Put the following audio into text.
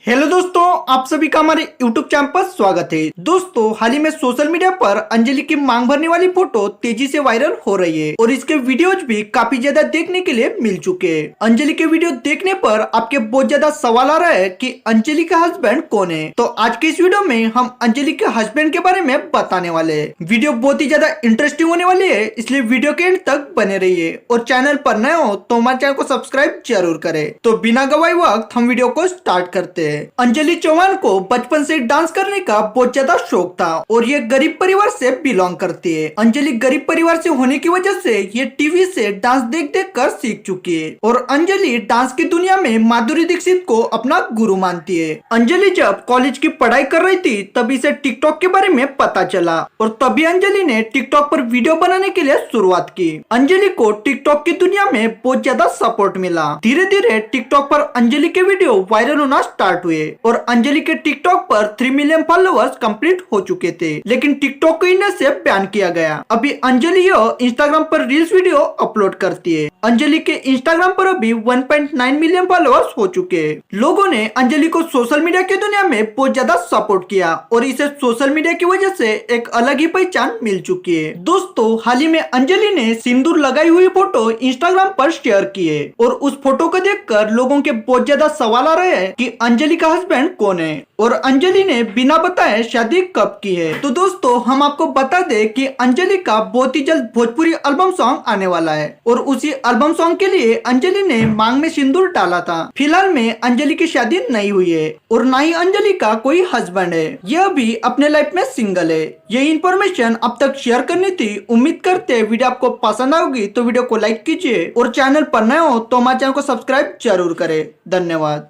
Hello दोस्तों, आप सभी का हमारे YouTube चैनल पर स्वागत है। दोस्तों, हाल ही में सोशल मीडिया पर अंजलि की मांग भरने वाली फोटो तेजी से वायरल हो रही है और इसके वीडियोज भी काफी ज्यादा देखने के लिए मिल चुके हैं। अंजलि के वीडियो देखने पर आपके बहुत ज्यादा सवाल आ रहा है कि अंजलि का हस्बैंड कौन है। तो आज के इस वीडियो में हम अंजलि के हस्बैंड के बारे में बताने वाले हैं। वीडियो बहुत ही ज्यादा इंटरेस्टिंग होने वाली है, इसलिए वीडियो के एंड तक बने रहिए और चैनल पर नए हो तो हमारे चैनल को सब्सक्राइब जरूर करें। तो बिना गवाए वक्त हम वीडियो को स्टार्ट करते हैं। अंजलि चौहान को बचपन से डांस करने का बहुत ज्यादा शौक था और ये गरीब परिवार से बिलोंग करती है। अंजलि गरीब परिवार से होने की वजह से ये टीवी से डांस देख देख कर सीख चुकी है और अंजलि डांस की दुनिया में माधुरी दीक्षित को अपना गुरु मानती है। अंजलि जब कॉलेज की पढ़ाई कर रही थी तभी से टिकटॉक के बारे में पता चला और तभी अंजलि ने टिकटॉक पर वीडियो बनाने के लिए शुरुआत की। अंजलि को टिकटॉक की दुनिया में बहुत ज्यादा सपोर्ट मिला। धीरे धीरे टिकटॉक पर अंजलि के वीडियो वायरल होना स्टार्ट हुए और अंजलि के टिकटॉक पर 3 मिलियन फॉलोअर्स कंप्लीट हो चुके थे, लेकिन टिकटॉक को इंडिया से बैन किया गया। अभी अंजलि इंस्टाग्राम पर रील्स वीडियो अपलोड करती है। अंजलि के इंस्टाग्राम पर अभी 1.9 मिलियन फॉलोअर्स हो चुके हैं। लोगों ने अंजलि को सोशल मीडिया की दुनिया में बहुत ज्यादा सपोर्ट किया और इसे सोशल मीडिया की वजह से एक अलग ही पहचान मिल चुकी है। दोस्तों, हाल ही में अंजलि ने सिंदूर लगाई हुई फोटो इंस्टाग्राम पर शेयर की है और उस फोटो को देखकर लोगों के बहुत ज्यादा सवाल आ रहे हैं कि अंजलि का हस्बैंड कौन है और अंजलि ने बिना बताए शादी कब की है। तो दोस्तों, हम आपको बता दें कि अंजलि का बहुत ही जल्द भोजपुरी एल्बम सॉन्ग आने वाला है और उसी एल्बम सॉन्ग के लिए अंजलि ने मांग में सिंदूर डाला था। फिलहाल में अंजलि की शादी नहीं हुई है और न ही अंजलि का कोई हस्बैंड है। यह भी अपने लाइफ में सिंगल है। यही इन्फॉर्मेशन अब तक शेयर करनी थी। उम्मीद करते हैं वीडियो आपको पसंद आएगी तो वीडियो को लाइक कीजिए और चैनल पर नए हो तो हमारे चैनल को सब्सक्राइब जरूर करें। धन्यवाद।